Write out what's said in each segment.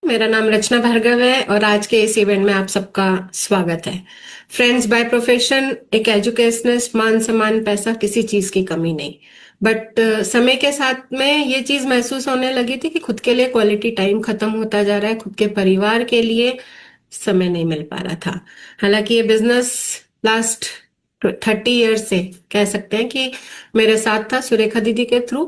मेरा नाम रचना भार्गव है और आज के इस इवेंट में आप सबका स्वागत है। फ्रेंड्स, बाय प्रोफेशन एक एजुकेशनिस्ट, मान सम्मान पैसा किसी चीज की कमी नहीं। बट समय के साथ में ये चीज महसूस होने लगी थी कि खुद के लिए क्वालिटी टाइम खत्म होता जा रहा है, खुद के परिवार के लिए समय नहीं मिल पा रहा था। हालांकि ये बिजनेस लास्ट 30 ईयर्स से कह सकते हैं कि मेरे साथ था। सुरेखा दीदी के थ्रू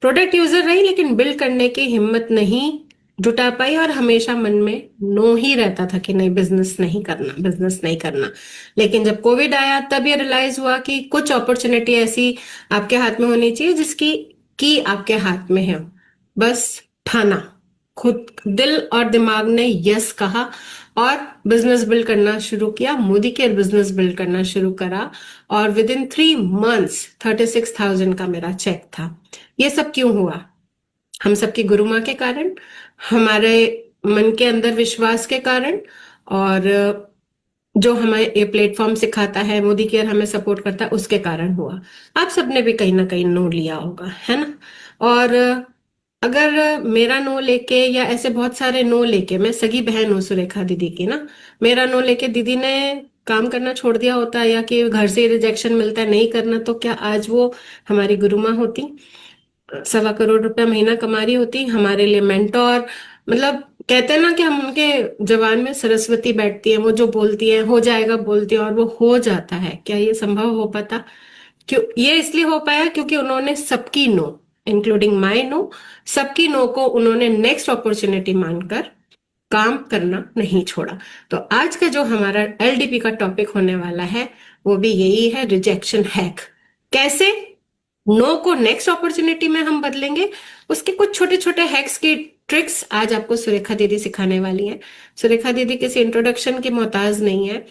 प्रोडक्ट यूजर रही, लेकिन बिल्ड करने की हिम्मत नहीं जुटा पाई और हमेशा मन में नो ही रहता था कि नहीं, बिजनेस नहीं करना, बिजनेस नहीं करना। लेकिन जब कोविड आया तब ये रियलाइज हुआ कि कुछ अपॉर्चुनिटी ऐसी आपके हाथ में होनी चाहिए जिसकी की आपके हाथ में है। बस ठाना, खुद दिल और दिमाग ने यस कहा और बिजनेस बिल्ड करना शुरू किया। मोदी केयर बिजनेस बिल्ड करना शुरू करा और विद इन 3 मंथ्स 36,000 का मेरा चेक था। ये सब क्यों हुआ? हम सबकी गुरु माँ के कारण, हमारे मन के अंदर विश्वास के कारण, और जो हमें ये प्लेटफॉर्म सिखाता है, मोदी केयर हमें सपोर्ट करता है, उसके कारण हुआ। आप सबने भी कहीं ना कहीं नो लिया होगा, है ना? और अगर मेरा नो लेके या ऐसे बहुत सारे नो लेके, मैं सगी बहन हूँ सुरेखा दीदी की ना, मेरा नो लेके दीदी ने काम करना छोड़ दिया होता या कि घर से रिजेक्शन मिलता है नहीं करना, तो क्या आज वो हमारी गुरु माँ होती? 1.25 करोड़ महीना कमा रही होती, हमारे लिए मेंटोर। मतलब कहते हैं ना कि हम उनके जबान में सरस्वती बैठती है, वो जो बोलती है हो जाएगा बोलती है और वो हो जाता है। क्या ये संभव हो पाता? क्यों ये इसलिए हो पाया क्योंकि उन्होंने सबकी नो, इंक्लूडिंग माय नो, सबकी नो को उन्होंने नेक्स्ट अपॉर्चुनिटी मानकर काम करना नहीं छोड़ा। तो आज का जो हमारा एलडीपी का टॉपिक होने वाला है वो भी यही है, रिजेक्शन हैक। कैसे नो को नेक्स्ट अपॉर्चुनिटी में हम बदलेंगे, उसके कुछ छोटे छोटे हैक्स की ट्रिक्स आज आपको सुरेखा दीदी सिखाने वाली हैं। सुरेखा दीदी किसी इंट्रोडक्शन की मोहताज नहीं है,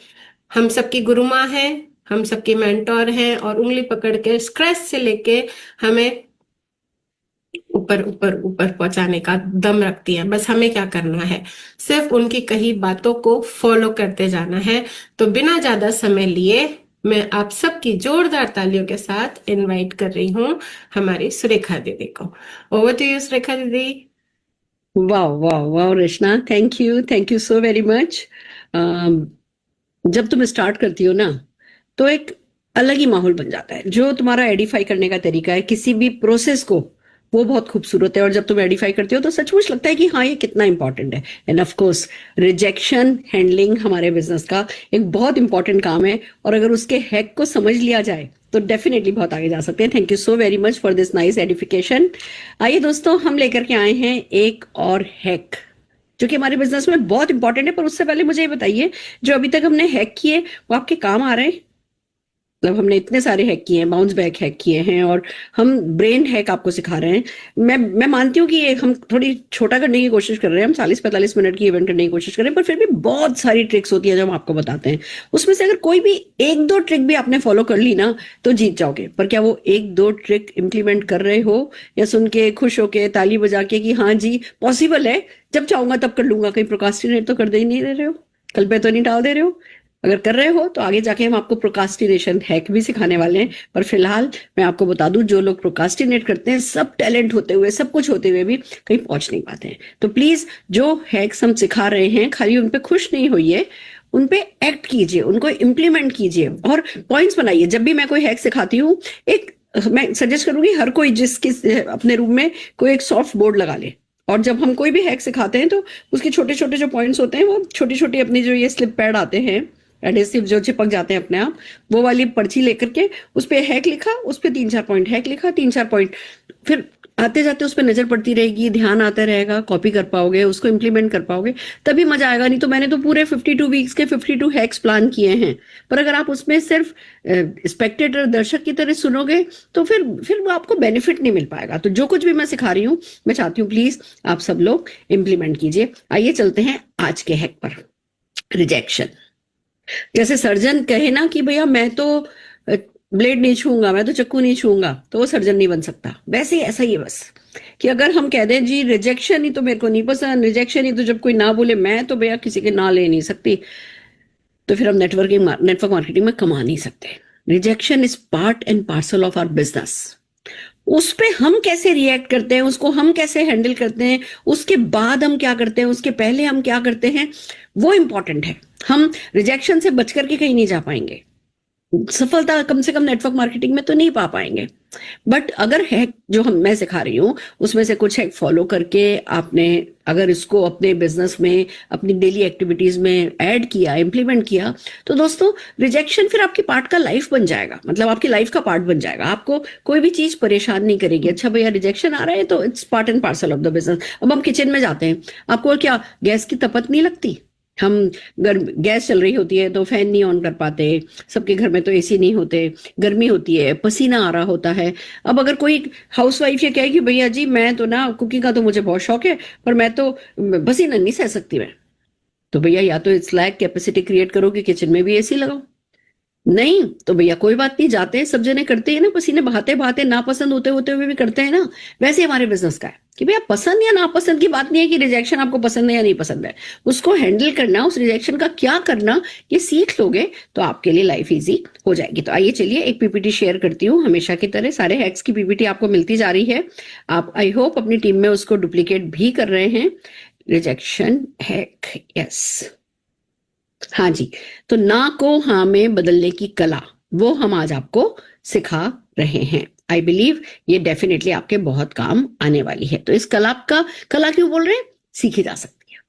हम सबकी गुरु माँ है, हम सबकी मेंटोर हैं और उंगली पकड़ के स्क्रैच से लेके हमें ऊपर ऊपर ऊपर पहुंचाने का दम रखती है। बस हमें क्या करना है, सिर्फ उनकी कही बातों को फॉलो करते जाना है। तो बिना ज्यादा समय लिए मैं आप सबकी जोरदार तालियों के साथ इनवाइट कर रही हूँ हमारी सुरेखा दीदी को। ओवर टू यू सुरेखा दीदी। वाह वाह वाह Rachna, thank you so very much. जब तुम स्टार्ट करती हो ना तो एक अलग ही माहौल बन जाता है। जो तुम्हारा एडिफाई करने का तरीका है किसी भी प्रोसेस को, वो बहुत खूबसूरत है। और जब तुम एडिफाई करते हो तो सचमुच लगता है कि हाँ, ये कितना इंपॉर्टेंट है। End of course rejection handling हमारे बिजनेस का एक बहुत इंपॉर्टेंट काम है, और अगर उसके हैक को समझ लिया जाए तो डेफिनेटली बहुत आगे जा सकते हैं। Thank you so very much for this nice edification. आइए दोस्तों, हम लेकर के आए हैं एक और हैक जो कि हमारे बिजनेस में बहुत इंपॉर्टेंट है। पर उससे पहले मुझे ये बताइए, जो अभी तक हमने हैक किए वो आपके काम आ रहे हैं? मतलब हमने इतने सारे हैक किए हैं, बाउंस बैक हैक किए हैं, और हम ब्रेन हैक आपको सिखा रहे हैं। मैं मानती हूँ कि ये हम थोड़ी छोटा करने की कोशिश कर रहे हैं, हम 40-45 मिनट की इवेंट करने की कोशिश कर रहे हैं, पर फिर भी बहुत सारी ट्रिक्स होती है जो हम आपको बताते हैं। उसमें से अगर कोई भी एक दो ट्रिक भी आपने फॉलो कर ली ना तो जीत जाओगे। पर क्या वो एक दो ट्रिक इंप्लीमेंट कर रहे हो, या सुन के खुश होके ताली बजा के कि हाँ जी पॉसिबल है, जब चाहूंगा तब कर लूंगा, कहीं प्रोकास्टिनेट तो कर दे ही नहीं रहे हो, कल पे तो नहीं टाल दे रहे हो? अगर कर रहे हो तो आगे जाके हम आपको प्रोकास्टिनेशन हैक भी सिखाने वाले हैं। पर फिलहाल मैं आपको बता दूं, जो लोग प्रोकास्टिनेट करते हैं, सब टैलेंट होते हुए, सब कुछ होते हुए भी कहीं पहुंच नहीं पाते हैं। तो प्लीज जो हैक्स हम सिखा रहे हैं, खाली उन पे खुश नहीं होइए, उन पे एक्ट कीजिए, उनको इम्प्लीमेंट कीजिए और पॉइंट्स बनाइए। जब भी मैं कोई हैक सिखाती हूँ, एक मैं सजेस्ट करूंगी हर कोई जिसके अपने रूम में कोई एक सॉफ्ट बोर्ड लगा ले। और जब हम कोई भी हैक सिखाते हैं तो उसके छोटे छोटे जो पॉइंट्स होते हैं, वो छोटी छोटी अपनी जो ये स्लिप पैड आते हैं, एडेसिव जो चिपक जाते हैं अपने आप, वो वाली पर्ची लेकर के उस पे हैक लिखा, उस पे 3-4 पॉइंट हैक लिखा, 3-4 पॉइंट, फिर आते जाते उस पर नजर पड़ती रहेगी, ध्यान आता रहेगा, कॉपी कर पाओगे, उसको इंप्लीमेंट कर पाओगे, तभी मजा आएगा। नहीं तो मैंने तो पूरे 52 वीक्स के 52 हैक्स प्लान किए हैं, पर अगर आप उसमें सिर्फ स्पेक्टेटर, दर्शक की तरह सुनोगे तो फिर वो आपको बेनिफिट नहीं मिल पाएगा। तो जो कुछ भी मैं सिखा रही हूँ, मैं चाहती हूँ प्लीज आप सब लोग इंप्लीमेंट कीजिए। आइए चलते हैं आज के हैक पर, रिजेक्शन। जैसे सर्जन कहे ना कि भैया मैं तो ब्लेड नहीं छूंगा, मैं तो चाकू नहीं छूंगा, तो वो सर्जन नहीं बन सकता। वैसे ही ऐसा ही है बस, कि अगर हम कह दें जी रिजेक्शन ही तो मेरे को नहीं पसंद, रिजेक्शन ही तो जब कोई ना बोले मैं तो भैया किसी के ना ले नहीं सकती, तो फिर हम नेटवर्क मार्केटिंग में कमा नहीं सकते। Rejection is part and parcel of our business. उस पे हम कैसे रिएक्ट करते हैं, उसको हम कैसे हैंडल करते हैं, उसके बाद हम क्या करते हैं, उसके पहले हम क्या करते हैं, वो इंपॉर्टेंट है। हम रिजेक्शन से बच करके कहीं नहीं जा पाएंगे, सफलता कम से कम नेटवर्क मार्केटिंग में तो नहीं पा पाएंगे। बट अगर है जो हम मैं सिखा रही हूँ उसमें से कुछ हैक फॉलो करके आपने अगर इसको अपने बिजनेस में, अपनी डेली एक्टिविटीज में ऐड किया, इंप्लीमेंट किया, तो दोस्तों रिजेक्शन फिर आपकी पार्ट का लाइफ बन जाएगा, मतलब आपकी लाइफ का पार्ट बन जाएगा। आपको कोई भी चीज परेशान नहीं करेगी। अच्छा भैया रिजेक्शन आ रहा है तो it's part and parcel of the business. अब हम किचन में जाते हैं, आपको क्या गैस की तपत नहीं लगती? हम गैस चल रही होती है तो फैन नहीं ऑन कर पाते, सबके घर में तो एसी नहीं होते, गर्मी होती है, पसीना आ रहा होता है। अब अगर कोई हाउसवाइफ ये कहे कि भैया जी मैं तो ना कुकिंग का तो मुझे बहुत शौक है पर मैं तो पसीना नहीं सह सकती मैं, तो भैया या तो इट्स लाइक कैपेसिटी क्रिएट करो कि किचन में भी एसी लगाओ, नहीं तो भैया कोई बात नहीं, जाते हैं सब जने करते हैं ना, पसीने बहाते बहाते नापसंद होते होते हुए भी करते हैं ना। वैसे हमारे बिजनेस का है कि भैया पसंद या नापसंद की बात नहीं है कि रिजेक्शन आपको पसंद है या नहीं पसंद है, उसको हैंडल करना, उस रिजेक्शन का क्या करना ये सीख लोगे तो आपके लिए लाइफ इजी हो जाएगी। तो आइए चलिए एक पीपीटी शेयर करती हूँ, हमेशा की तरह सारे हैक्स की पीपीटी आपको मिलती जा रही है, आप आई होप अपनी टीम में उसको डुप्लीकेट भी कर रहे हैं। रिजेक्शन हैक, यस, हाँ जी। तो ना को हाँ में बदलने की कला वो हम आज आपको सिखा रहे हैं। आई बिलीव ये डेफिनेटली आपके बहुत काम आने वाली है। तो इस कला क्यों बोल रहे हैं, सीखी जा सकती है।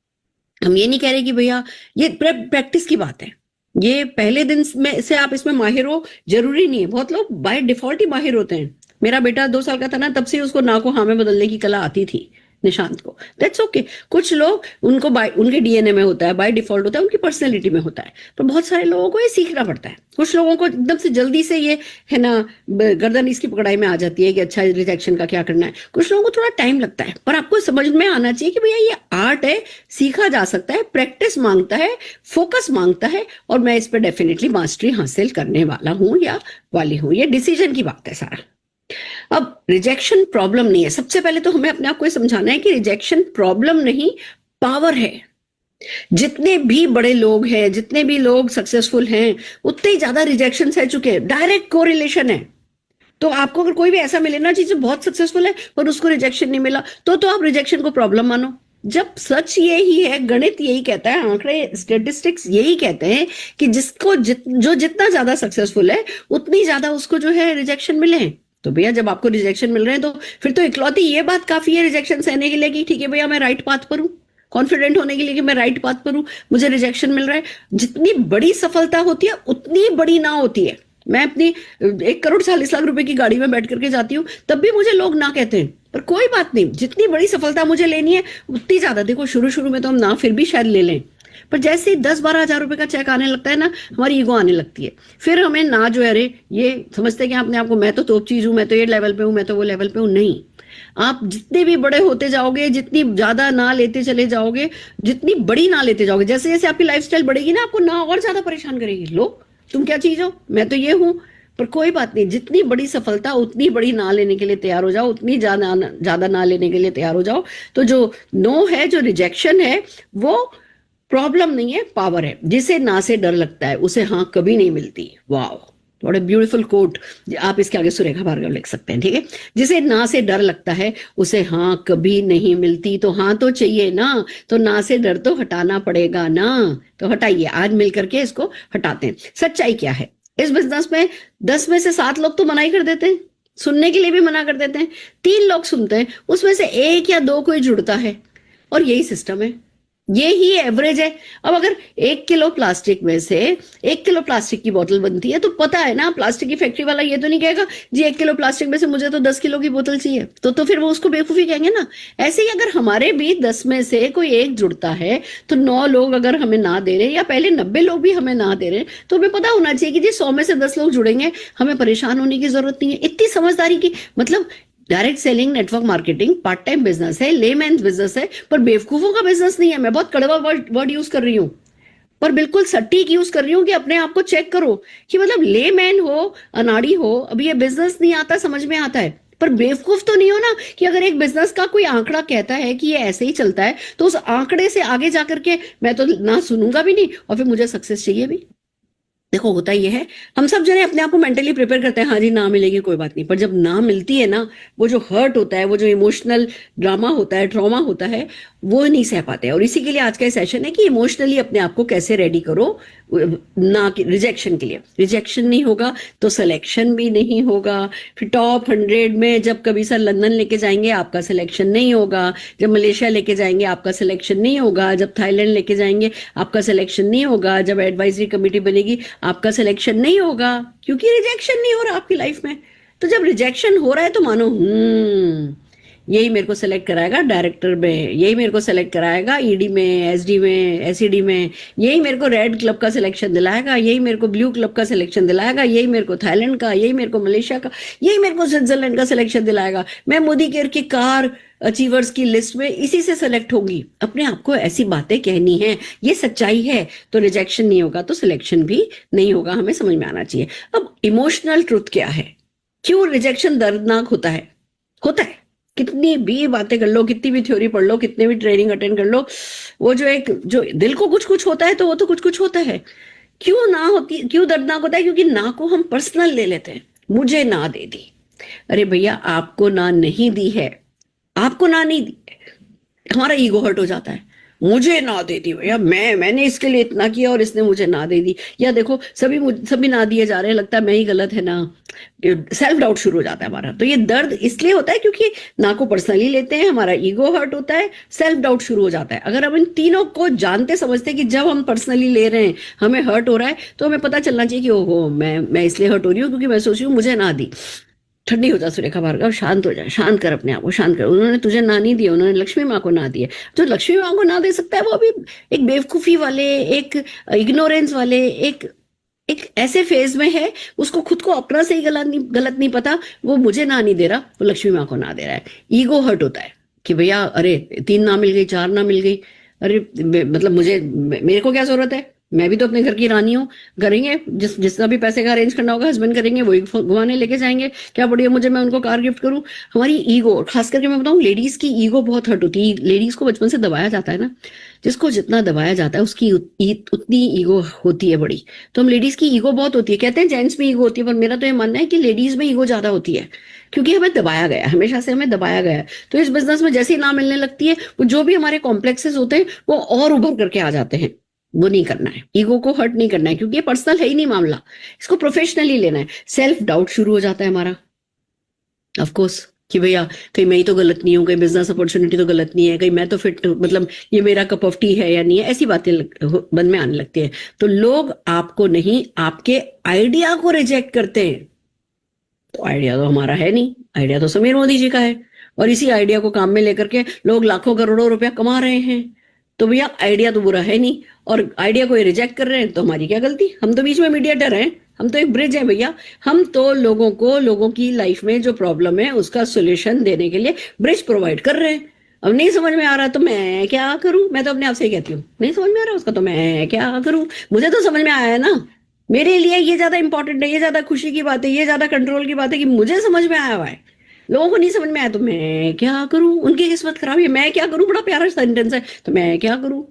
हम ये नहीं कह रहे कि भैया ये प्रैक्टिस की बात है, ये पहले दिन में से आप इसमें माहिर हो जरूरी नहीं है। बहुत लोग बाय डिफॉल्ट ही माहिर होते हैं। मेरा बेटा 2 साल का था ना तब से उसको ना को हाँ में बदलने की कला आती थी, निशांत को, दैट्स ओके। कुछ लोग उनको उनके डीएनए में होता है, बाय डिफॉल्ट होता है, उनकी पर्सनैलिटी में होता है, पर बहुत सारे लोगों को ये सीखना पड़ता है। कुछ लोगों को एकदम से जल्दी से ये है ना गर्दन इसकी पकड़ाई में आ जाती है कि अच्छा रिजेक्शन का क्या करना है। कुछ लोगों को थोड़ा टाइम लगता है, पर आपको समझ में आना चाहिए कि भैया ये आर्ट है, सीखा जा सकता है, प्रैक्टिस मांगता है, फोकस मांगता है, और मैं इस पर डेफिनेटली मास्टरी हासिल करने वाला हूं या वाली हूं। ये डिसीजन की बात है सारा। अब रिजेक्शन प्रॉब्लम नहीं है, सबसे पहले तो हमें अपने आप को समझाना है कि रिजेक्शन प्रॉब्लम नहीं पावर है। जितने भी बड़े लोग हैं, जितने भी लोग सक्सेसफुल हैं, उतने ही ज्यादा रिजेक्शन सह चुके हैं, डायरेक्ट कोरिलेशन है। तो आपको अगर कोई भी ऐसा मिले ना चीज बहुत सक्सेसफुल है पर उसको रिजेक्शन नहीं मिला तो आप रिजेक्शन को प्रॉब्लम मानो, जब सच ये ही है, गणित यही कहता है, आंकड़े स्टेटिस्टिक्स यही कहते हैं कि जिसको जो जितना ज्यादा सक्सेसफुल है उतनी ज्यादा उसको जो है रिजेक्शन मिले। तो भैया जब आपको रिजेक्शन मिल रहे हैं तो फिर तो इकलौती ये बात काफी है रिजेक्शन सहने के लिए कि ठीक है भैया मैं राइट पाथ पर हूं, कॉन्फिडेंट होने के लिए कि मैं राइट पाथ पर हूं, मुझे रिजेक्शन मिल रहा है। जितनी बड़ी सफलता होती है उतनी बड़ी ना होती है। मैं अपनी 1,40,40,00,000 रुपए की गाड़ी में बैठ करके जाती हूँ तब भी मुझे लोग ना कहते हैं, पर कोई बात नहीं, जितनी बड़ी सफलता मुझे लेनी है उतनी ज्यादा, देखो शुरू में तो हम ना फिर भी शायद ले लें, पर जैसे ही 10-12 हजार रुपए का चेक आने लगता है ना हमारी ईगो आने लगती है, फिर हमें ना जो है अरे ये समझते हैं कि अपने आप को मैं तो टॉप चीज हूं, मैं तो ये लेवल पे हूं, मैं तो वो लेवल पे हूं। नहीं, आप जितने भी बड़े होते जाओगे, जितनी ज्यादा ना लेते चले जाओगे, जितनी बड़ी ना लेते जाओगे, जैसे जैसे आपकी लाइफस्टाइल बढ़ेगी ना आपको ना और ज्यादा परेशान करेगी, लो तुम क्या चीज हो, मैं तो ये हूं। पर कोई बात नहीं, जितनी बड़ी सफलता उतनी बड़ी ना लेने के लिए तैयार हो जाओ, उतनी ज्यादा ना लेने के लिए तैयार हो जाओ। तो जो नो है, जो रिजेक्शन है, वो प्रॉब्लम नहीं है, पावर है। जिसे ना से डर लगता है उसे हाँ कभी नहीं मिलती। वाह, व्हाट अ ब्यूटीफुल कोट। आप इसके आगे सुरेखा भार्गव लिख सकते हैं, ठीक है। जिसे ना से डर लगता है उसे हाँ कभी नहीं मिलती। तो हाँ तो चाहिए ना, तो ना से डर तो हटाना पड़ेगा ना, तो हटाइए, आज मिलकर के इसको हटाते हैं। सच्चाई क्या है इस बिजनेस में, 10 में से 7 लोग तो मना ही कर देते हैं, सुनने के लिए भी मना कर देते हैं। 3 लोग सुनते हैं, उसमें से 1 या 2 कोई जुड़ता है, और यही सिस्टम है, ये ही एवरेज है। अब अगर 1 किलो प्लास्टिक में से 1 किलो प्लास्टिक की बोतल बनती है तो पता है ना, प्लास्टिक की फैक्ट्री वाला ये तो नहीं कहेगा जी 1 किलो प्लास्टिक में से मुझे तो 10 किलो की बोतल चाहिए, तो फिर वो उसको बेवकूफी कहेंगे ना। ऐसे ही अगर हमारे भी 10 में से कोई 1 जुड़ता है तो 9 लोग अगर हमें ना दे रहे, या पहले 90 लोग भी हमें ना दे रहे, तो हमें पता होना चाहिए कि जी 100 में से 10 लोग जुड़ेंगे, हमें परेशान होने की जरूरत नहीं है। इतनी समझदारी की, मतलब direct selling, network marketing part time business है, लेमैन बिजनेस है, पर बेवकूफों का बिजनेस नहीं है। मैं बहुत कड़वा वर्ड यूज कर रही हूं, पर बिल्कुल सटीक यूज कर रही हूँ कि अपने आप को चेक करो कि मतलब लेमैन हो, अनाड़ी हो, अभी ये बिजनेस नहीं आता, समझ में आता है, पर बेवकूफ तो नहीं हो ना कि अगर एक बिजनेस का कोई आंकड़ा कहता है कि ये ऐसे ही चलता है तो उस आंकड़े से आगे जाकर के मैं तो ना सुनूंगा भी नहीं और फिर मुझे सक्सेस चाहिए भी। देखो होता ये है, हम सब जने अपने आप को मेंटली प्रिपेयर करते हैं, हाँ जी ना मिलेगी कोई बात नहीं, पर जब ना मिलती है ना, वो जो हर्ट होता है, वो जो इमोशनल ड्रामा होता है, ट्रॉमा होता है, वो नहीं सह पाते हैं। और इसी के लिए आज का सेशन है कि इमोशनली अपने आप को कैसे रेडी करो ना कि रिजेक्शन के लिए। रिजेक्शन नहीं होगा तो सिलेक्शन भी नहीं होगा। फिर टॉप 100 में जब कभी सर लंदन लेके जाएंगे आपका सिलेक्शन नहीं होगा, जब मलेशिया लेके जाएंगे आपका सिलेक्शन नहीं होगा, जब थाईलैंड लेके जाएंगे आपका सिलेक्शन नहीं होगा, जब एडवाइजरी कमेटी बनेगी आपका सिलेक्शन नहीं होगा, क्योंकि रिजेक्शन नहीं हो रहा आपकी लाइफ में। तो जब रिजेक्शन हो रहा है तो मानो यही मेरे को सेलेक्ट कराएगा डायरेक्टर में, यही मेरे को सेलेक्ट कराएगा ईडी में, एसडी में, एसईडी में, यही मेरे को रेड क्लब का सिलेक्शन दिलाएगा, यही मेरे को ब्लू क्लब का सिलेक्शन दिलाएगा, यही मेरे को थाईलैंड का, यही मेरे को मलेशिया का, यही मेरे को स्विट्जरलैंड का सिलेक्शन दिलाएगा। मैं मोदी केयर की कार अचीवर्स की लिस्ट में इसी से सेलेक्ट होगी। अपने आप को ऐसी बातें कहनी है, ये सच्चाई है। तो रिजेक्शन नहीं होगा तो सिलेक्शन भी नहीं होगा, हमें समझ में आना चाहिए। अब इमोशनल ट्रुथ क्या है, क्यों रिजेक्शन दर्दनाक होता है? होता है, कितनी भी बातें कर लो, कितनी भी थ्योरी पढ़ लो, कितने भी ट्रेनिंग अटेंड कर लो, वो जो दिल को कुछ कुछ होता है तो वो तो कुछ कुछ होता है। क्यों ना होती, क्यों दर्दनाक होता है? क्योंकि ना को हम पर्सनल ले लेते हैं। मुझे ना दे दी, अरे भैया आपको ना नहीं दी है, आपको ना नहीं दी, हमारा ईगो हर्ट हो जाता है। मुझे ना दे दी भैया, मैंने इसके लिए इतना किया और इसने मुझे ना दे दी, या देखो सभी ना दिए जा रहे हैं, लगता है मैं ही गलत है ना। सेल्फ डाउट शुरू हो जाता है हमारा। तो ये दर्द इसलिए होता है क्योंकि ना को पर्सनली लेते हैं, हमारा ईगो हर्ट होता है, सेल्फ डाउट शुरू हो जाता है। अगर हम इन तीनों को जानते समझते कि जब हम पर्सनली ले रहे हैं हमें हर्ट हो रहा है, तो हमें पता चलना चाहिए कि ओहो मैं इसलिए हर्ट हो रही हूँ क्योंकि मैं सोच रही हूँ मुझे ना दी। ठंडी हो जा सुरेखा भार्गव, शांत हो जाए, शांत कर अपने आप को, शांत कर। उन्होंने तुझे ना नहीं दिया, उन्होंने लक्ष्मी माँ को ना दिया। जो लक्ष्मी माँ को ना दे सकता है वो अभी एक बेवकूफी वाले, एक इग्नोरेंस वाले, एक ऐसे फेज में है, उसको खुद को अपना से ही गलत नहीं पता, वो मुझे ना नहीं दे रहा, वो लक्ष्मी माँ को ना दे रहा है। ईगो हर्ट होता है कि भैया अरे 3 ना मिल गई, 4 ना मिल गई, अरे मतलब मेरे को क्या जरूरत है, मैं भी तो अपने घर की रानी हूँ। करेंगे जितना भी पैसे का अरेंज करना होगा हस्बैंड करेंगे, वही घुमाने लेके जाएंगे, क्या बढ़िया मुझे मैं उनको कार गिफ्ट करूँ। हमारी ईगो, खास करके मैं बताऊँ लेडीज की ईगो बहुत हर्ट होती है। लेडीज को बचपन से दबाया जाता है ना, जिसको जितना दबाया जाता है उसकी उतनी ईगो होती है बड़ी। तो हम लेडीज की ईगो बहुत होती है, कहते हैं जेंट्स में ईगो होती है, पर मेरा तो ये मानना है कि लेडीज में ईगो ज्यादा होती है, क्योंकि हमें दबाया गया, हमेशा से हमें दबाया गया है। तो इस बिजनेस में जैसे ही ना मिलने लगती है, वो जो भी हमारे कॉम्प्लेक्सेस होते हैं वो और उभर करके आ जाते हैं। वो नहीं करना है, ईगो को हर्ट नहीं करना है, क्योंकि ये पर्सनल है ही नहीं मामला, इसको प्रोफेशनली लेना है। सेल्फ डाउट शुरू हो जाता है हमारा, ऑफ कोर्स, कि भैया कहीं मैं ही तो गलत नहीं हूँ, कहीं बिजनेस अपॉर्चुनिटी तो गलत नहीं है, कहीं मैं तो फिट, मतलब ये मेरा कप ऑफ टी है या नहीं है, ऐसी बातें मन में आने लगती है। तो लोग आपको नहीं, आपके आइडिया को रिजेक्ट करते हैं। तो आइडिया तो हमारा है नहीं, आइडिया तो समीर मोदी जी का है, और इसी आइडिया को काम में लेकर के लोग लाखों करोड़ों रुपया कमा रहे हैं। तो भैया आइडिया तो बुरा है नहीं, और आइडिया को ये रिजेक्ट कर रहे हैं, तो हमारी क्या गलती? हम तो बीच में मीडिएटर हैं, हम तो एक ब्रिज है भैया। हम तो लोगों की लाइफ में जो प्रॉब्लम है उसका सोल्यूशन देने के लिए ब्रिज प्रोवाइड कर रहे हैं। अब नहीं समझ में आ रहा तो मैं क्या करूं? मैं तो अपने आप से ही कहती हूँ, नहीं समझ में आ रहा उसका तो मैं क्या करूं? मुझे तो समझ में आया है ना। मेरे लिए ये ज्यादा इंपॉर्टेंट है, ये ज्यादा खुशी की बात है, ये ज्यादा कंट्रोल की बात है कि मुझे समझ में आया हुआ है। लोगों को नहीं समझ में आया तो मैं क्या करूं? उनकी किस्मत खराब है, मैं क्या करूं? बड़ा प्यारा सेंटेंस है, तो मैं क्या करूं?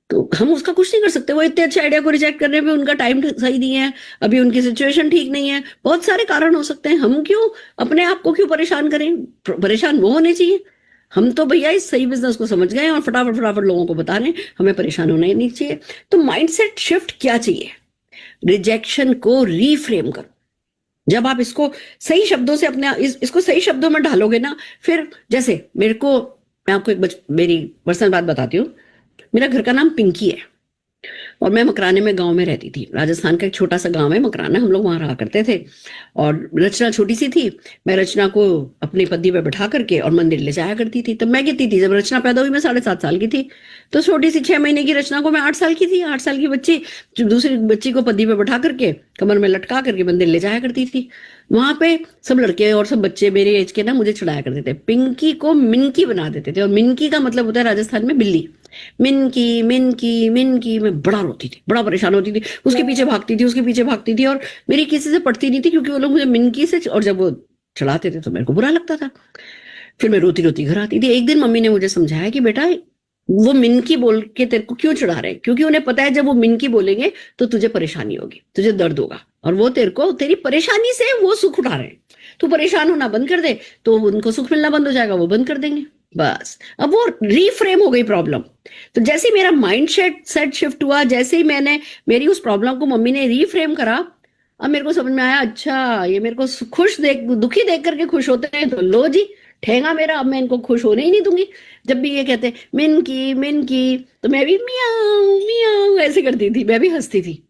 तो हम उसका कुछ नहीं कर सकते। वो इतने अच्छे आइडिया को रिजेक्ट करने पे उनका टाइम सही नहीं है, अभी उनकी सिचुएशन ठीक नहीं है, बहुत सारे कारण हो सकते हैं। हम क्यों अपने आप को क्यों परेशान करें? परेशान वो होने चाहिए। हम तो भैया इस सही बिजनेस को समझ गए और फटाफट फटाफट लोगों को बता रहे हैं, हमें परेशान होना ही नहीं चाहिए। तो माइंडसेट शिफ्ट क्या चाहिए? रिजेक्शन को रीफ्रेम करो। जब आप इसको सही शब्दों से अपने इसको सही शब्दों में ढालोगे ना, फिर जैसे मैं आपको मेरी पर्सनल बात बताती हूँ। मेरा घर का नाम पिंकी है और मैं मकराने में गांव में रहती थी। राजस्थान का एक छोटा सा गांव है मकराना, हम लोग वहां रहा करते थे। और रचना छोटी सी थी, मैं रचना को अपनी पद्दी पे बैठा करके और मंदिर ले जाया करती थी। तब मैं कितनी थी, जब रचना पैदा हुई मैं 7.5 साल की थी। तो छोटी सी 6 महीने की रचना को मैं 8 साल की थी, 8 साल की बच्ची दूसरी बच्ची को पद्दी पे बैठा करके कमर में लटका करके मंदिर ले जाया करती थी। वहां पे सब लड़के और सब बच्चे मेरे एज के ना मुझे चढ़ाया करते थे। पिंकी को मिनकी बना देते थे, और मिनकी का मतलब होता है राजस्थान में बिल्ली। मिनकी मिनकी मिनकी, मैं बड़ा रोती थी, बड़ा परेशान होती थी, उसके पीछे भागती थी और मेरी किसी से पटती नहीं थी, क्योंकि वो लोग मुझे मिनकी से, और जब वो चढ़ाते थे तो मेरे को बुरा लगता था। फिर मैं रोती रोती घर आती थी। एक दिन मम्मी ने मुझे समझाया कि बेटा वो मिनकी बोल के तेरे को क्यों चिढ़ा रहे हैं? क्योंकि उन्हें पता है जब वो मिनकी बोलेंगे तो तुझे परेशानी होगी, तुझे दर्द होगा, और वो तेरे को तेरी परेशानी से वो सुख उठा रहे हैं। तू परेशान होना बंद कर दे तो उनको सुख मिलना बंद हो जाएगा, वो बंद कर देंगे। बस अब वो रीफ्रेम हो गई प्रॉब्लम। तो जैसे ही मेरा माइंड सेट शिफ्ट हुआ, जैसे ही मैंने मेरी उस प्रॉब्लम को मम्मी ने रीफ्रेम करा, अब मेरे को समझ में आया, अच्छा ये मेरे को दुखी देख करके खुश होते हैं, तो लो जी ठेंगा मेरा, अब मैं इनको खुश होने ही नहीं दूंगी। जब भी ये कहते मिनकी मिनकी, तो मैं भी मियाऊ मियाऊ ऐसे करती थी, मैं भी हंसती थी।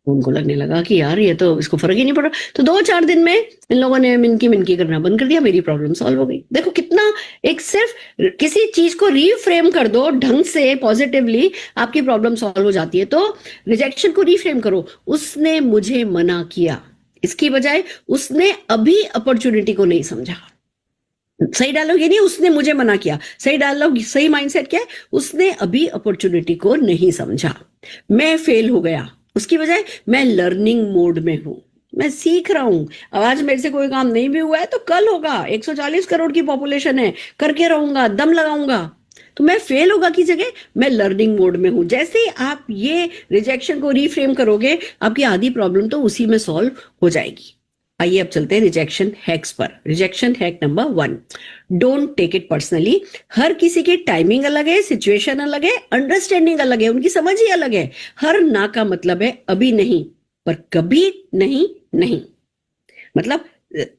उनको लगने लगा कि यार ये तो इसको फर्क ही नहीं पड़ रहा। तो 2-4 दिन में इन लोगों ने मिनकी मिनकी करना बंद कर दिया, मेरी प्रॉब्लम सॉल्व हो गई। देखो कितना, एक सिर्फ किसी चीज को रीफ्रेम कर दो ढंग से पॉजिटिवली, आपकी प्रॉब्लम सॉल्व हो जाती है। तो रिजेक्शन को रीफ्रेम करो, उसने मुझे मना किया, इसकी बजाय उसने अभी अपॉर्चुनिटी को नहीं समझा। सही डायलॉग ये नहीं उसने मुझे मना किया, सही डायलॉग, सही माइंडसेट क्या है, उसने अभी अपॉर्चुनिटी को नहीं समझा। मैं फेल हो गया, उसकी बजाय मैं लर्निंग मोड में हूं, मैं सीख रहा हूं। अब आज मेरे से कोई काम नहीं भी हुआ है तो कल होगा, 140 करोड़ की पॉपुलेशन है, करके रहूंगा, दम लगाऊंगा। तो मैं फेल होगा की जगह मैं लर्निंग मोड में हूं। जैसे ही आप ये रिजेक्शन को रीफ्रेम करोगे, आपकी आधी प्रॉब्लम तो उसी में सॉल्व हो जाएगी। आइए अब चलते हैं रिजेक्शन हैक्स पर। Rejection hack number 1, don't take it personally. हर किसी की टाइमिंग अलग है, सिचुएशन अलग है, अंडरस्टैंडिंग अलग है, उनकी समझ ही अलग है। हर ना का मतलब है अभी नहीं, पर कभी नहीं नहीं। मतलब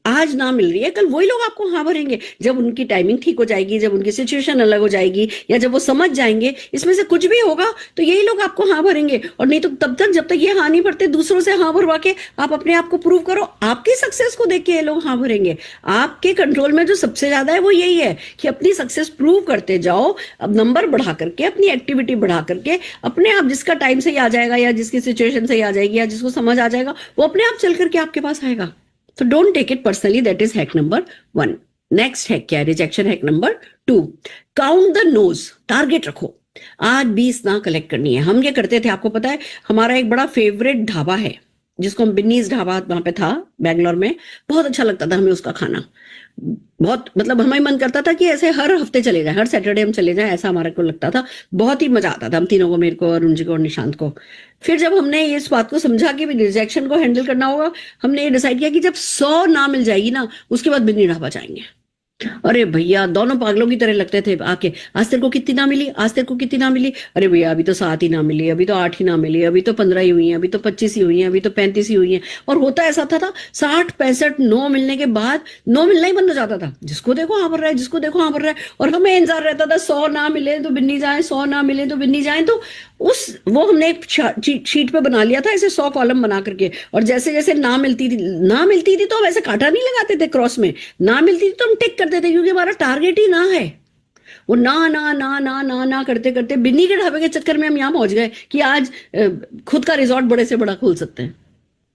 आज ना मिल रही है, कल वही लोग आपको हाँ भरेंगे जब उनकी टाइमिंग ठीक हो जाएगी, जब उनकी सिचुएशन अलग हो जाएगी, या जब वो समझ जाएंगे इसमें से कुछ भी होगा तो यही लोग आपको हाँ भरेंगे। और नहीं तो तब तक जब तक ये हाँ नहीं भरते, दूसरों से हाँ भरवा के आप अपने आप को प्रूव करो, आपकी सक्सेस को देख के ये लोग हाँ भरेंगे। आपके कंट्रोल में जो सबसे ज्यादा है वो यही है कि अपनी सक्सेस प्रूव करते जाओ, अब नंबर बढ़ा करके, अपनी एक्टिविटी बढ़ा करके, अपने आप जिसका टाइम सही आ जाएगा, या जिसकी सिचुएशन सही आ जाएगी, या जिसको समझ आ जाएगा, वो अपने आप चल करके आपके पास आएगा। तो don't take it personally, that is hack number 1। Next hack क्या है? Rejection hack number 2, count the nos. Target रखो, आज 20 ना कलेक्ट करनी है। हम ये करते थे, आपको पता है, हमारा एक बड़ा फेवरेट ढाबा है जिसको हम बिन्नीज ढाबा वहां पे था बैंगलोर में, बहुत अच्छा लगता था हमें उसका खाना। बहुत मतलब हमें मन करता था कि ऐसे हर हफ्ते चले जाए, हर सैटरडे हम चले जाएं, ऐसा हमारे को लगता था। बहुत ही मजा आता था हम तीनों को, मेरे को, अरुण जी को और निशांत को। फिर जब हमने इस बात को समझा कि रिजेक्शन को हैंडल करना होगा, हमने ये डिसाइड किया कि जब 100 ना मिल जाएगी ना, उसके बाद बिन्नी ढाबा जाएंगे। अरे भैया दोनों पागलों की तरह लगते थे आके, आज तेरे को कितनी ना मिली, आज तेरे को कितनी ना मिली, अरे भैया अभी तो 7 ही ना मिली, अभी तो 8 ही ना मिली, अभी तो 15 ही हुई है, अभी तो 25 ही हुई है, अभी तो 35 ही हुई है। और होता ऐसा था 60-65 नो मिलने के बाद नो मिलना ही बंद हो जाता था। जिसको देखो हाँ भर रहा है, जिसको देखो हाँ भर रहा है, और हमें इंतजार रहता था 100 ना मिले तो बिन्नी जाए, 100 ना मिले तो बिन्नी जाए। तो वो हमने एक शीट पे बना लिया था ऐसे 100 कॉलम बना करके, और जैसे जैसे ना मिलती थी तो हम ऐसे कांटा नहीं लगाते थे क्रॉस में, ना मिलती थी तो हम टिक करते थे, क्योंकि हमारा टारगेट ही ना है। वो ना ना ना ना ना ना करते करते बिन्नी के ढाबे के चक्कर में हम यहाँ पहुंच गए कि आज खुद का रिजॉर्ट बड़े से बड़ा खोल सकते हैं।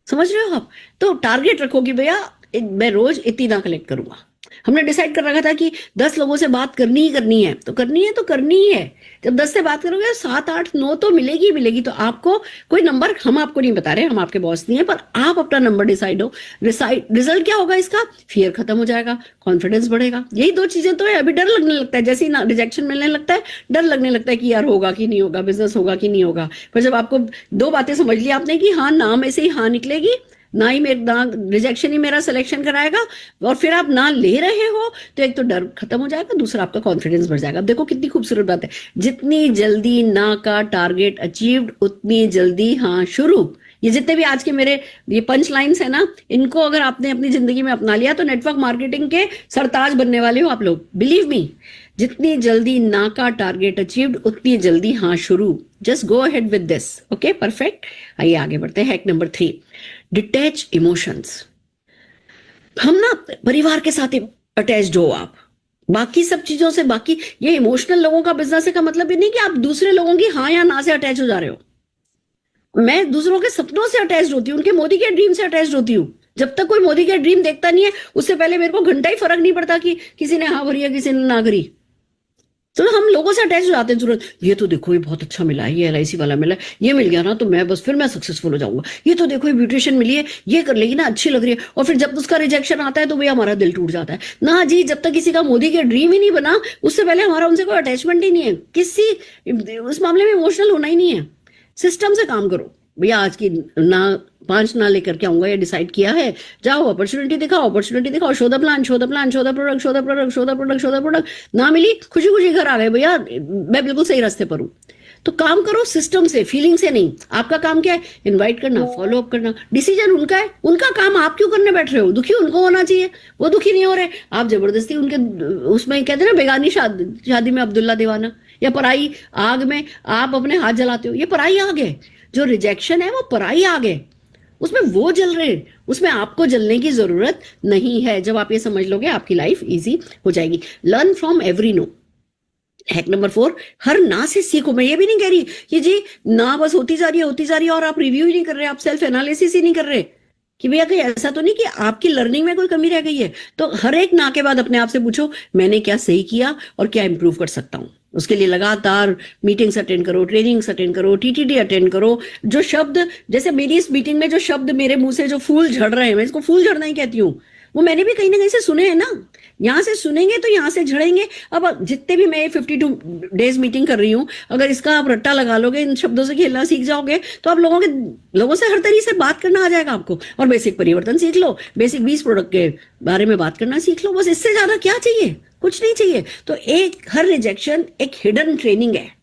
समझ रहे हो आप? तो टारगेट रखो कि भैया मैं रोज इतनी ना कलेक्ट करूंगा। हमने डिसाइड कर रखा था कि 10 लोगों से बात करनी ही करनी है, तो करनी है तो करनी ही है। जब 10 से बात करोगे 7, 8, 9 तो मिलेगी मिलेगी। तो आपको कोई नंबर हम आपको नहीं बता रहे, हम आपके बॉस नहीं है, पर आप अपना नंबर डिसाइड हो। रिजल्ट क्या होगा इसका? फियर खत्म हो जाएगा, कॉन्फिडेंस बढ़ेगा। यही 2 चीजें तो है। अभी डर लगने लगता है, जैसे ही रिजेक्शन मिलने लगता है डर लगने लगता है कि यार होगा कि नहीं होगा, बिजनेस होगा कि नहीं होगा। पर जब आपको 2 बातें समझ ली आपने कि हाँ ना में से ही हाँ निकलेगी, ना ही मेरा ना रिजेक्शन ही मेरा सिलेक्शन कराएगा, और फिर आप ना ले रहे हो, तो एक तो डर खत्म हो जाएगा, दूसरा आपका कॉन्फिडेंस बढ़ जाएगा। अब देखो कितनी खूबसूरत बात है, जितनी जल्दी ना का टारगेट अचीव्ड उतनी जल्दी हाँ शुरू। ये जितने भी आज के मेरे ये पंच लाइन्स है ना, इनको अगर आपने अपनी जिंदगी में अपना लिया तो नेटवर्क मार्केटिंग के सरताज बनने वाले हो आप लोग, बिलीव मी। जितनी जल्दी ना का टारगेट अचीव्ड उतनी जल्दी हाँ शुरू। Just go ahead with this, okay, perfect. आइए आगे बढ़ते हैं। Hack number 3, detach emotions. हम ना परिवार के साथ अटैच्ड हो आप, बाकी सब चीजों से, बाकी ये इमोशनल लोगों का बिजनेस का मतलब ये नहीं कि आप दूसरे लोगों की हाँ या ना से अटैच हो जा रहे हो। मैं दूसरों के सपनों से अटैच होती हूँ, उनके मोदी के ड्रीम से अटैच होती हूँ। जब तक कोई मोदी का ड्रीम देखता नहीं है, उससे पहले मेरे को घंटा ही फर्क नहीं पड़ता कि किसी ने हाँ भरी है किसी ने ना करी। तो हम लोगों से अटैच हो जाते हैं तुरंत, ये तो देखो ये बहुत अच्छा मिला है, ये LIC वाला मिला है, ये मिल गया ना तो मैं बस फिर मैं सक्सेसफुल हो जाऊंगा, ये तो देखो ये ब्यूटिशियन मिली है, ये कर लेगी ना, अच्छी लग रही है। और फिर जब उसका रिजेक्शन आता है तो भैया हमारा दिल टूट जाता है ना जी। जब तक किसी का मोदी के ड्रीम ही नहीं बना, उससे पहले हमारा उनसे कोई अटैचमेंट ही नहीं है, किसी उस मामले में इमोशनल होना ही नहीं है। सिस्टम से काम करो भैया। आज की ना 5 ना लेकर के आऊंगा, ये डिसाइड किया है, जाओ अपॉर्चुनिटी दिखाओ, अपॉर्चुनिटी दिखाओ, show the plan, show the plan, show the product, show the product, show the product, show the product. ना मिली, खुशी खुशी घर आ गए भैया, मैं बिल्कुल सही रास्ते पर हूँ। तो काम करो सिस्टम से, फीलिंग से नहीं। आपका काम क्या है? इनवाइट करना, फॉलो अप करना। डिसीजन उनका है, उनका काम आप क्यों करने बैठ रहे हो? दुखी उनको होना चाहिए, वो दुखी नहीं हो रहे, आप जबरदस्ती उनके उसमें कहते हैं ना बेगानी शादी में अब्दुल्ला दीवाना, या पराई आग में आप अपने हाथ जलाते हो, ये पराई आग है। जो रिजेक्शन है वो पराई आग है, उसमें वो जल रहे हैं, उसमें आपको जलने की जरूरत नहीं है। जब आप ये समझ लोगे आपकी लाइफ इजी हो जाएगी। Learn from every no. Hack number 4, हर ना से सीखो। मैं ये भी नहीं कह रही कि जी ना बस होती जा रही है, होती जा रही है और आप रिव्यू ही नहीं कर रहे, आप सेल्फ एनालिसिस ही नहीं कर रहे कि भैया कहीं ऐसा तो नहीं कि आपकी लर्निंग में कोई कमी रह गई है। तो हर एक ना के बाद अपने आप से पूछो मैंने क्या सही किया और क्या इंप्रूव कर सकता हूं। उसके लिए लगातार मीटिंग्स अटेंड करो, ट्रेनिंग्स अटेंड करो, TTD अटेंड करो। जो शब्द, जैसे मेरी इस मीटिंग में जो शब्द मेरे मुंह से जो फूल झड़ रहे हैं, मैं इसको फूल झड़ना ही कहती हूँ, वो मैंने भी कहीं ना कहीं से सुने हैं ना। यहां से सुनेंगे तो यहां से झड़ेंगे। अब जितने भी मैं 52 डेज मीटिंग कर रही हूं, अगर इसका आप रट्टा लगा लोगे, इन शब्दों से खेलना सीख जाओगे, तो आप लोगों से हर तरीके से बात करना आ जाएगा आपको। और बेसिक परिवर्तन सीख लो, बेसिक 20 प्रोडक्ट के बारे में बात करना सीख लो, बस इससे ज्यादा क्या चाहिए? कुछ नहीं चाहिए। तो हर रिजेक्शन एक हिडन ट्रेनिंग है।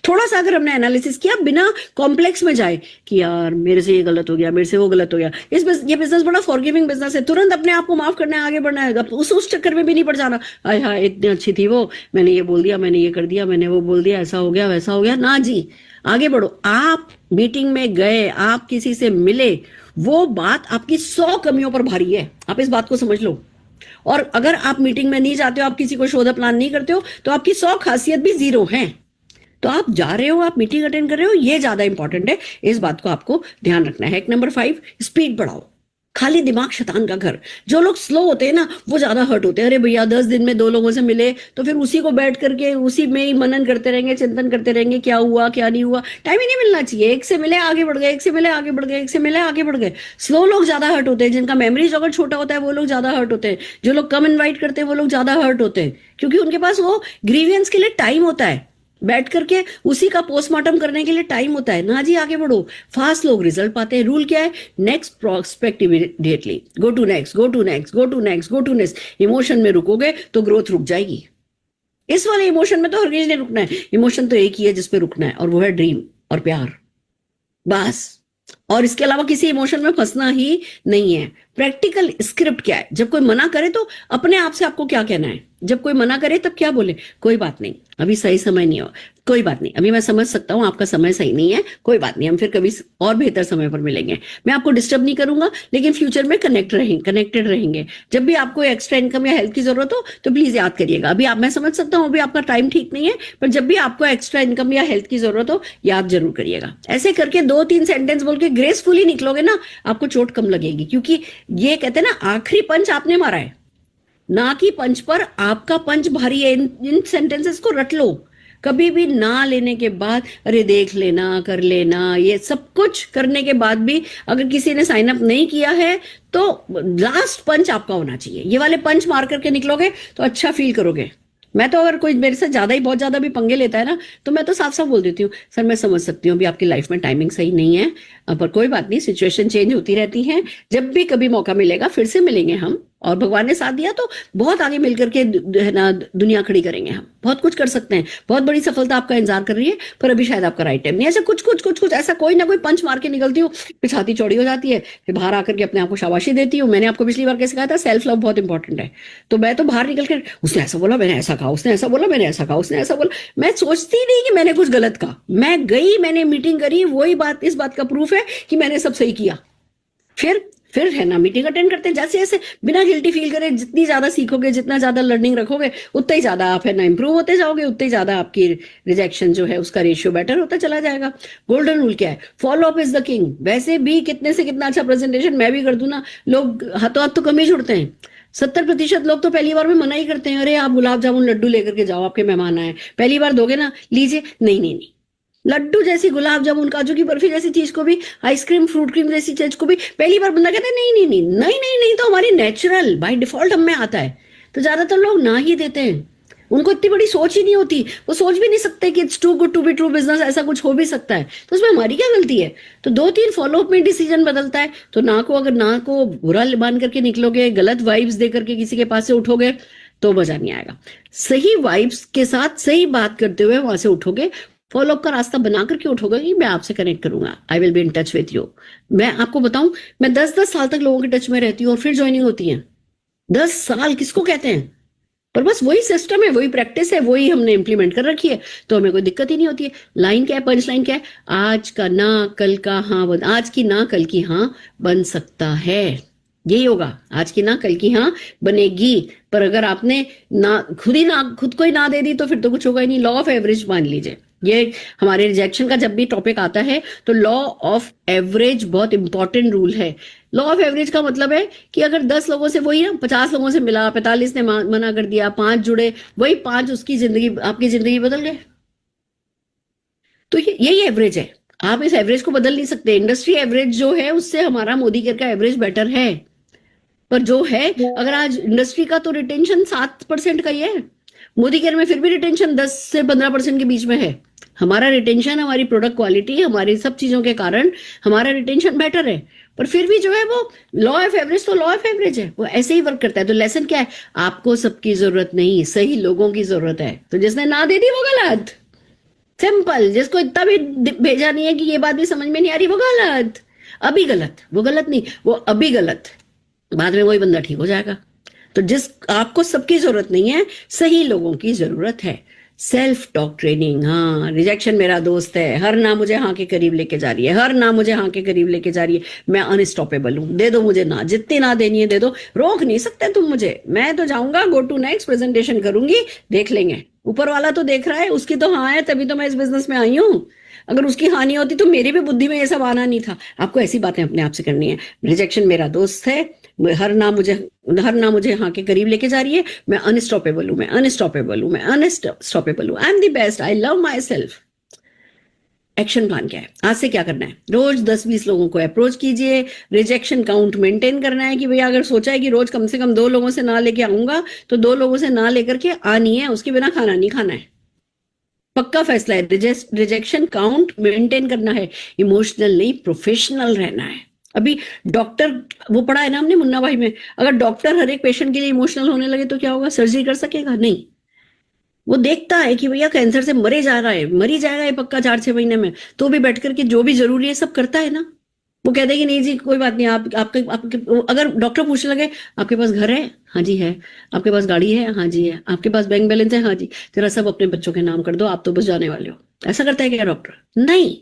थोड़ा सा अगर हमने एनालिसिस किया बिना कॉम्प्लेक्स में जाए कि यार मेरे से ये गलत हो गया, मेरे से वो गलत हो गया, ये बिजनेस बड़ा फॉरगिविंग बिजनेस है, तुरंत अपने आप को माफ करना है, आगे बढ़ना है। अब उस चक्कर में भी नहीं पड़ जाना, आय हाय इतनी अच्छी थी वो, मैंने ये बोल दिया, मैंने ये कर दिया, मैंने वो बोल दिया, ऐसा हो गया वैसा हो गया। ना जी, आगे बढ़ो। आप मीटिंग में गए, आप किसी से मिले, वो बात आपकी 100 कमियों पर भारी है, आप इस बात को समझ लो। और अगर आप मीटिंग में नहीं जाते हो, आप किसी को शो द प्लान नहीं करते हो, तो आपकी 100 खासियत भी 0 है। तो आप जा रहे हो, आप मीटिंग अटेंड कर रहे हो, ये ज्यादा इंपॉर्टेंट है। इस बात को आपको ध्यान रखना है। हैक नंबर 5, स्पीड बढ़ाओ। खाली दिमाग शैतान का घर। जो लोग स्लो होते हैं ना, वो ज्यादा हर्ट होते हैं। अरे भैया 10 दिन में 2 लोगों से मिले तो फिर उसी को बैठ करके उसी में ही मनन करते रहेंगे, चिंतन करते रहेंगे, क्या हुआ क्या नहीं हुआ। टाइम ही नहीं मिलना चाहिए। एक से मिले आगे बढ़ गए, एक से मिले आगे बढ़ गए, एक से मिले आगे बढ़ गए। स्लो लोग ज्यादा हर्ट होते हैं। जिनका मेमोरीज अगर छोटा होता है वो लोग ज्यादा हर्ट होते हैं। जो लोग कम इन्वाइट करते हैं वो लोग ज्यादा हर्ट होते हैं, क्योंकि उनके पास वो ग्रीवियंस के लिए टाइम होता है, बैठ करके उसी का पोस्टमार्टम करने के लिए टाइम होता है। ना जी, आगे बढ़ो। फास्ट लोग रिजल्ट पाते हैं। रूल क्या है? Next prospect immediately, go to next, go to next, go to next, go to next. Emotion में रुकोगे तो ग्रोथ रुक जाएगी। इस वाले इमोशन में तो हरगिज नहीं रुकना है। इमोशन तो एक ही है जिसपे रुकना है, और वो है ड्रीम और प्यार, बस। और इसके अलावा किसी इमोशन में फंसना ही नहीं है। प्रैक्टिकल स्क्रिप्ट क्या है? जब कोई मना करे तो अपने आप से आपको क्या कहना है? जब कोई मना करे तब क्या बोले? कोई बात नहीं, अभी सही समय नहीं हो, कोई बात नहीं, अभी मैं समझ सकता हूं आपका समय सही नहीं है, कोई बात नहीं, हम फिर कभी और बेहतर समय पर मिलेंगे। मैं आपको डिस्टर्ब नहीं करूंगा, लेकिन फ्यूचर में कनेक्टेड रहेंगे। जब भी आपको एक्स्ट्रा इनकम या हेल्प की जरूरत हो तो प्लीज याद करिएगा। अभी मैं समझ सकता हूँ अभी आपका टाइम ठीक नहीं है, पर जब भी आपको एक्स्ट्रा इनकम या हेल्थ की जरूरत हो, याद जरूर करिएगा। ऐसे करके 2-3 सेंटेंस बोल के ग्रेसफुली निकलोगे ना, आपको चोट कम लगेगी। क्योंकि ये कहते हैं ना, आखिरी पंच आपने मारा है, ना कि पंच पर आपका पंच भारी है। इन सेंटेंसेस को रट लो। कभी भी ना लेने के बाद अरे देख लेना, कर लेना, ये सब कुछ करने के बाद भी अगर किसी ने साइन अप नहीं किया है तो लास्ट पंच आपका होना चाहिए। ये वाले पंच मार करके निकलोगे तो अच्छा फील करोगे। मैं तो अगर कोई मेरे से ज्यादा ही बहुत ज्यादा भी पंगे लेता है ना, तो मैं तो साफ साफ बोल देती हूँ, सर मैं समझ सकती हूँ अभी आपकी लाइफ में टाइमिंग सही नहीं है, पर कोई बात नहीं, सिचुएशन चेंज होती रहती है। जब भी कभी मौका मिलेगा फिर से मिलेंगे हम, और भगवान ने साथ दिया तो बहुत आगे मिलकर के है ना दुनिया खड़ी करेंगे। हम बहुत कुछ कर सकते हैं। बहुत बड़ी सफलता आपका इंतजार कर रही है, पर अभी शायद आपका राइट टाइम नहीं। ऐसा कुछ ऐसा कोई ना कोई पंच मार के निकलती हूँ, फिर छाती चौड़ी हो जाती है, फिर बाहर आकर के अपने आप को शाबाशी देती हूँ। मैंने आपको पिछली बार कैसे कहा था, सेल्फ लव बहुत इंपॉर्टेंट है। तो मैं तो बाहर निकल कर, उसने ऐसा बोला, मैंने ऐसा कहा, उसने ऐसा बोला, मैंने ऐसा कहा, उसने ऐसा बोला, मैं सोचती नहीं कि मैंने कुछ गलत कहा। मैं गई, मैंने मीटिंग करी, वही बात इस बात का प्रूफ है कि मैंने सब सही किया। फिर है ना मीटिंग अटेंड करते हैं, जैसे जैसे बिना गिल्टी फील करे। जितनी ज्यादा सीखोगे, जितना ज्यादा लर्निंग रखोगे, उतना ही ज्यादा आप है ना इंप्रूव होते जाओगे, उतना ही ज्यादा आपकी रिजेक्शन जो है उसका रेशियो बेटर होता चला जाएगा। गोल्डन रूल क्या है? Follow up is the king. वैसे भी कितने से कितना अच्छा प्रेजेंटेशन मैं भी कर दूं ना, लोग हाथों हाथ तो कम ही जुड़ते हैं। 70% लोग तो पहली बार में मना ही करते हैं, अरे आप गुलाब जामुन लड्डू लेकर के जाओ, आपके मेहमान आए, पहली बार दोगे ना, लीजिए, नहीं नहीं नहीं। लड्डू जैसी, गुलाब जामुन, काजू की बर्फी जैसी चीज को भी, आइसक्रीम, फ्रूट क्रीम जैसी चीज को भी पहली बार बंदा कहता है नहीं नहीं नहीं नहीं नहीं नहीं, तो हमारी नेचुरल बाय डिफॉल्ट हम में आता है। तो ज्यादातर लोग ना ही देते हैं, उनको इतनी बड़ी सोच ही नहीं होती, वो सोच भी नहीं सकते कि it's too good to be true, business ऐसा कुछ हो भी सकता है, तो उसमें हमारी क्या गलती है। तो 2-3 फॉलोअप में डिसीजन बदलता है, तो ना को अगर ना को बुरा मान करके निकलोगे, गलत वाइब्स दे करके किसी के पास से उठोगे तो मजा नहीं आएगा। सही वाइब्स के साथ सही बात करते हुए वहां से उठोगे, फॉलोअप का रास्ता बना करके उठोगे कि मैं आपसे कनेक्ट करूंगा, I will be in touch with you. मैं आपको बताऊं, मैं 10-10 साल तक लोगों के टच में रहती हूँ और फिर ज्वाइनिंग होती है। 10 साल किसको कहते हैं, पर बस वही सिस्टम है, वही प्रैक्टिस है, वही हमने इंप्लीमेंट कर रखी है, तो हमें कोई दिक्कत ही नहीं होती है। लाइन क्या है, पंच लाइन क्या है, आज का ना कल का हाँ बन, आज की ना कल की हाँ बन सकता है, यही होगा, आज की ना कल की हाँ बनेगी। पर अगर आपने ना खुद को ही ना दे दी तो फिर तो कुछ होगा ही नहीं। लॉ ऑफ एवरेज मान लीजिए, ये हमारे रिजेक्शन का जब भी टॉपिक आता है तो लॉ ऑफ एवरेज बहुत इंपॉर्टेंट रूल है। लॉ ऑफ एवरेज का मतलब है कि अगर 10 लोगों से, वही ना 50 लोगों से मिला, 45 ने मना कर दिया, 5 जुड़े, वही 5 उसकी जिंदगी, आपकी जिंदगी बदल गए। तो यही एवरेज है, आप इस एवरेज को बदल नहीं सकते। इंडस्ट्री एवरेज जो है उससे हमारा मोदी केयर का एवरेज बेटर है, पर जो है, अगर आज इंडस्ट्री का तो रिटेंशन 7% का ही है, मोदी केयर में फिर भी रिटेंशन 10 से 15% के बीच में है। हमारा रिटेंशन, हमारी प्रोडक्ट क्वालिटी, हमारी सब चीजों के कारण हमारा रिटेंशन बेटर है, पर फिर भी जो है वो लॉ ऑफ एवरेज तो लॉ ऑफ एवरेज है, वो ऐसे ही वर्क करता है। तो लेसन क्या है, आपको सबकी जरूरत नहीं, सही लोगों की जरूरत है। तो जिसने ना दे दी वो गलत, सिंपल। जिसको इतना भी भेजा नहीं है कि ये बात भी समझ में नहीं आ रही, वो गलत, अभी गलत, वो गलत नहीं, वो अभी गलत, बाद में वही बंदा ठीक हो जाएगा। तो जिस आपको सबकी जरूरत नहीं है, सही लोगों की जरूरत है। सेल्फ टॉक ट्रेनिंग, हाँ, रिजेक्शन मेरा दोस्त है, हर ना मुझे हाँ के करीब लेके जा रही है, हर ना मुझे हाँ के करीब लेके जा रही है, मैं अनस्टॉपेबल हूं, दे दो मुझे ना, जितनी ना देनी है दे दो, रोक नहीं सकते तुम मुझे, मैं तो जाऊंगा, गो टू नेक्स्ट, प्रेजेंटेशन करूंगी, देख लेंगे। ऊपर वाला तो देख रहा है, उसकी तो हाँ है, तभी तो मैं इस बिजनेस में आई हूँ। अगर उसकी हानि होती तो मेरी भी बुद्धि में ये सब आना नहीं था। आपको ऐसी बातें अपने आप से करनी है। रिजेक्शन मेरा दोस्त है, हर ना मुझे हाँ के करीब लेके जा रही है, मैं अनस्टॉपेबल हूं, मैं अनस्टॉपेबल हूं, मैं अनस्टॉपेबल हूं, I am the best, I love my self. Action plan क्या है, आज से क्या करना है, रोज 10-20 लोगों को अप्रोच कीजिए। रिजेक्शन काउंट मेंटेन करना है कि भैया अगर सोचा है कि रोज कम से कम 2 लोगों से ना लेके आऊंगा, तो 2 लोगों से ना लेकर के आनी है, उसके बिना खाना नहीं खाना है। पक्का फैसला है, रिजेक्शन काउंट मेंटेन करना है, इमोशनल नहीं, प्रोफेशनल रहना है। अभी डॉक्टर, वो पढ़ा है ना हमने मुन्ना भाई में, अगर डॉक्टर हर एक पेशेंट के लिए इमोशनल होने लगे तो क्या होगा, सर्जरी कर सकेगा नहीं। वो देखता है कि भैया कैंसर से मरे जा रहा है, मरी जाएगा ये पक्का 4-6 महीने में, तो भी बैठ करके जो भी जरूरी है सब करता है ना। वो कहते हैं कि नहीं जी कोई बात नहीं, आपके अगर डॉक्टर पूछने लगे, आपके पास घर है, हाँ जी है, आपके पास गाड़ी है, हाँ जी है, आपके पास बैंक बैलेंस है, हाँ जी, तेरा सब अपने बच्चों के नाम कर दो, आप तो बस जाने वाले हो, ऐसा करता है क्या डॉक्टर? नहीं,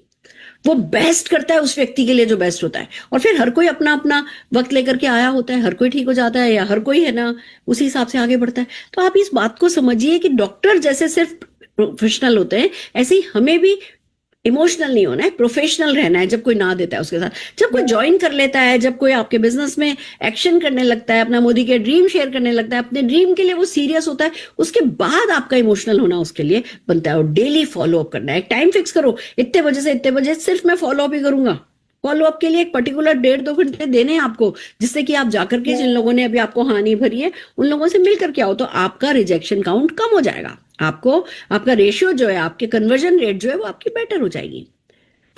वो बेस्ट करता है उस व्यक्ति के लिए जो बेस्ट होता है। और फिर हर कोई अपना अपना वक्त लेकर के आया होता है, हर कोई ठीक हो जाता है, या हर कोई है ना उसी हिसाब से आगे बढ़ता है। तो आप इस बात को समझिए कि डॉक्टर जैसे सिर्फ प्रोफेशनल होते हैं, ऐसे ही हमें भी इमोशनल नहीं होना है, प्रोफेशनल रहना है। जब कोई ना देता है उसके साथ, जब कोई ज्वाइन कर लेता है, जब कोई आपके बिजनेस में एक्शन करने लगता है, अपना मोदी के ड्रीम शेयर करने लगता है, अपने ड्रीम के लिए वो सीरियस होता है, उसके बाद आपका इमोशनल होना उसके लिए बनता है। और डेली फॉलोअप करना है, एक टाइम फिक्स करो, इतने बजे से इतने बजे सिर्फ मैं फॉलोअप ही करूंगा। फॉलोअप के लिए एक पर्टिकुलर 1.5-2 घंटे देने हैं आपको, जिससे कि आप जाकर के जिन लोगों ने अभी आपको हानि भरी है उन लोगों से मिल करके आओ, तो आपका रिजेक्शन काउंट कम हो जाएगा, आपको आपका रेशियो जो है, आपके कन्वर्जन रेट जो है वो आपकी बेटर हो जाएगी।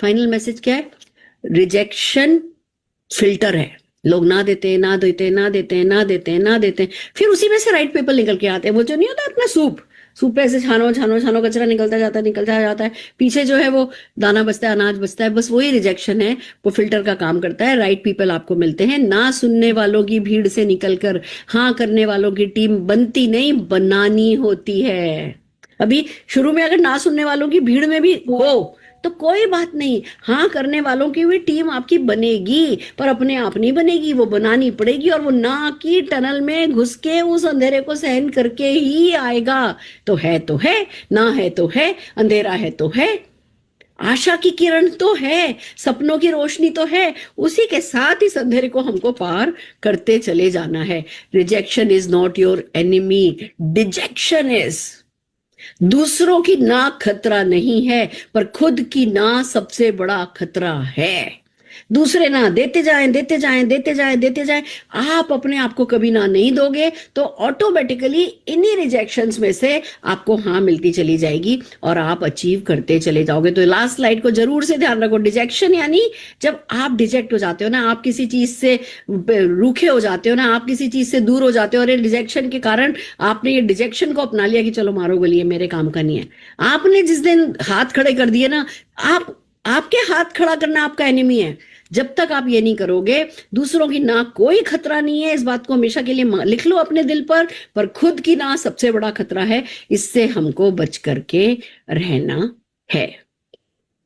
फाइनल मैसेज क्या है, रिजेक्शन फिल्टर है, लोग ना देते हैं, ना देते हैं, ना देते हैं, ना देते हैं, ना देते हैं, फिर उसी में से राइट पीपल निकल के आते हैं। वो जो नहीं होता अपना सूप पे ऐसे छानो छानो छानो कचरा निकलता जाता है, पीछे जो है वो दाना बचता है, अनाज बचता है, बस वही रिजेक्शन है, वो फिल्टर का काम करता है। राइट पीपल आपको मिलते हैं, ना सुनने वालों की भीड़ से निकलकर हाँ करने वालों की टीम बनती नहीं, बनानी होती है। अभी शुरू में अगर ना सुनने वालों की भीड़ में भी हो तो कोई बात नहीं, हाँ करने वालों की भी टीम आपकी बनेगी, पर अपने आप नहीं बनेगी, वो बनानी पड़ेगी, और वो ना की टनल में घुस के उस अंधेरे को सहन करके ही आएगा। तो है, ना है तो है, अंधेरा है तो है, आशा की किरण तो है, सपनों की रोशनी तो है, उसी के साथ इस अंधेरे को हमको पार करते चले जाना है। Rejection is not your enemy, detection is. दूसरों की ना खतरा नहीं है, पर खुद की ना सबसे बड़ा खतरा है। दूसरे ना देते जाएं, देते जाएं, देते जाएं, देते जाएं, आप अपने आप को कभी ना नहीं दोगे तो ऑटोमेटिकली इन्हीं रिजेक्शंस में से आपको हाँ मिलती चली जाएगी और आप अचीव करते चले जाओगे। तो लास्ट स्लाइड को जरूर से ध्यान रखो। डिजेक्शन यानी जब आप डिजेक्ट हो जाते हो ना, आप किसी चीज से रूखे हो जाते हो ना, आप किसी चीज से दूर हो जाते हो और रिजेक्शन के कारण आपने ये डिजेक्शन को अपना लिया कि चलो मारो गोली, मेरे काम का नहीं है। आपने जिस दिन हाथ खड़े कर दिए ना, आपके हाथ खड़ा करना आपका एनिमी है। जब तक आप ये नहीं करोगे, दूसरों की ना कोई खतरा नहीं है, इस बात को हमेशा के लिए लिख लो अपने दिल पर खुद की ना सबसे बड़ा खतरा है। इससे हमको बच करके रहना है।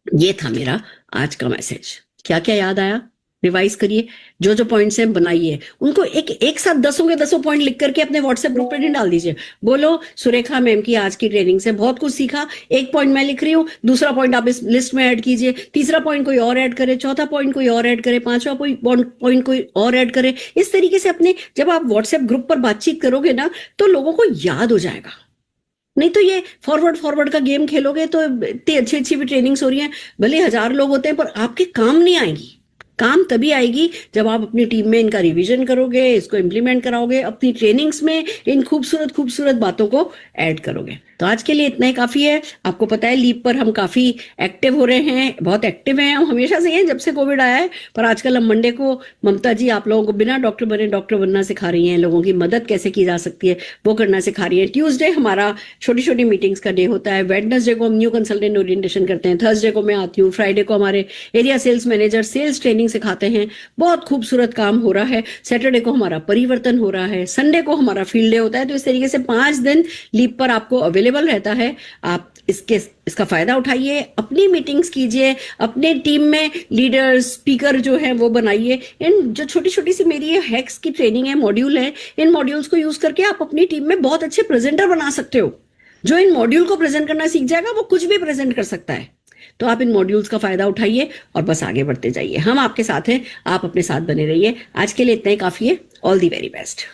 ये था मेरा आज का मैसेज। क्या क्या याद आया रिवाइज करिए, जो जो पॉइंट्स हैं बनाइए, उनको एक साथ दसों के दसों पॉइंट लिख करके अपने व्हाट्सएप ग्रुप पे नहीं डाल दीजिए। बोलो सुरेखा मैम की आज की ट्रेनिंग से बहुत कुछ सीखा, एक पॉइंट मैं लिख रही हूँ, दूसरा पॉइंट आप इस लिस्ट में ऐड कीजिए, तीसरा पॉइंट कोई और ऐड करे, चौथा पॉइंट कोई और ऐड करे, पांचवा पॉइंट कोई और ऐड करे। इस तरीके से अपने जब आप व्हाट्सएप ग्रुप पर बातचीत करोगे ना, तो लोगों को याद हो जाएगा। नहीं तो ये फॉरवर्ड का गेम खेलोगे तो इतनी अच्छी अच्छी भी ट्रेनिंग्स हो रही हैं, भले 1000 लोग होते हैं, पर आपके काम नहीं आएगी। काम तभी आएगी जब आप अपनी टीम में इनका रिवीजन करोगे, इसको इम्प्लीमेंट कराओगे, अपनी ट्रेनिंग्स में इन खूबसूरत खूबसूरत बातों को ऐड करोगे। तो आज के लिए इतना ही काफी है। आपको पता है लीप पर हम काफी एक्टिव हो रहे हैं, बहुत एक्टिव हैं हम, हमेशा से हैं जब से कोविड आया है। पर आजकल हम मंडे को ममता जी आप लोगों को बिना डॉक्टर बने डॉक्टर बनना सिखा रही हैं, लोगों की मदद कैसे की जा सकती है वो करना सिखा रही है। ट्यूसडे हमारा छोटी छोटी मीटिंग्स का डे होता है, वेडनेसडे को हम न्यू कंसल्टेंट ओरिएंटेशन करते हैं, थर्सडे को मैं आती हूँ, फ्राइडे को हमारे area sales manager sales training सिखाते हैं, बहुत खूबसूरत काम हो रहा है। सैटरडे को हमारा परिवर्तन हो रहा है, संडे को हमारा फील्ड डे होता है। तो इस तरीके से 5 दिन लीप पर आपको अवेलेबल रहता है। आप इसका फायदा उठाइए, अपनी मीटिंग्स कीजिए, अपने टीम में लीडर स्पीकर जो है वो बनाइए। इन जो छोटी छोटी सी मेरी ये हैक्स की ट्रेनिंग है, मॉड्यूल है, इन मॉड्यूल्स को यूज करके आप अपनी टीम में बहुत अच्छे प्रेजेंटर बना सकते हो। जो इन मॉड्यूल को प्रेजेंट करना सीख जाएगा वो कुछ भी प्रेजेंट कर सकता है। तो आप इन मॉड्यूल्स का फायदा उठाइए और बस आगे बढ़ते जाइए। हम आपके साथ हैं, आप अपने साथ बने रहिए। आज के लिए इतना ही काफी है। All the very best.